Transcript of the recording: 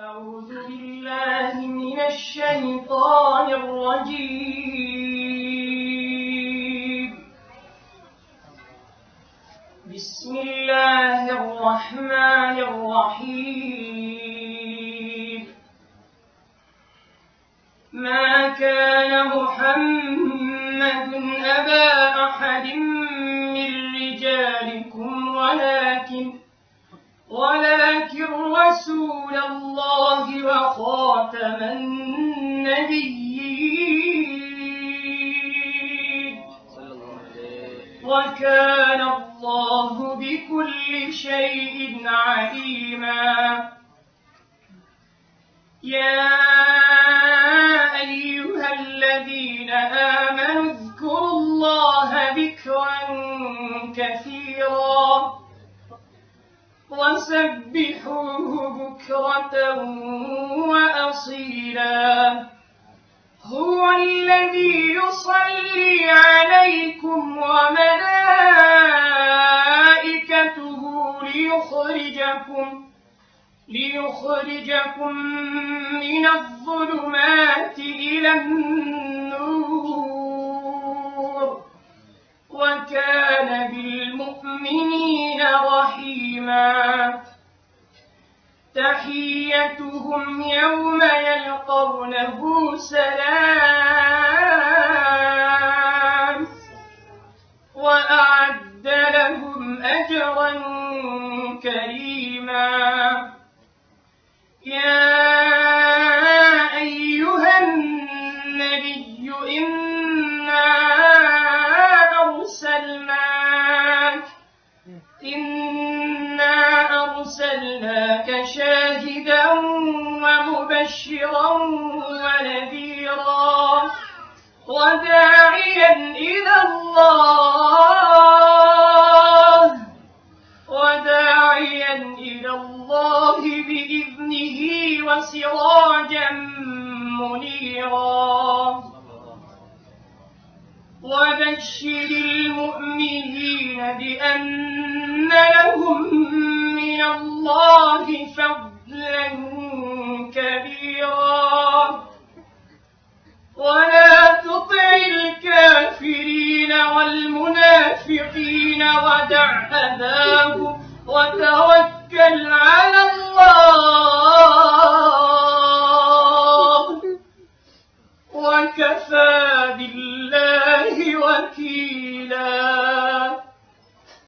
أعوذ بالله من الشيطان الرجيم. بسم الله الرحمن الرحيم. ما كان محمد أبا أحد من رجالكم ولكن رسول الله وخاتم النبيين وكان الله بكل شيء عليما. يا أيها الذين آمنوا اذكروا الله ذكرا كثيرا وسبحوه بكرة وأصيلا. هو الذي يصلي عليكم وملائكته ليخرجكم من الظلمات إلى النور وكان بالمؤمنين رحيما. تحيتهم يوم يلقونه سلام وأعد لهم أجرا كريما. يا أيها النبي إنا أرسلناك شاهدا ومبشرا ونذيرا وداعيا إلى الله بإذنه وسراجا منيرا. وبشر المؤمنين بأن لهم من الله فضلا كبيرا. ولا تطع الكافرين والمنافقين ودع أذاهم وتوكل على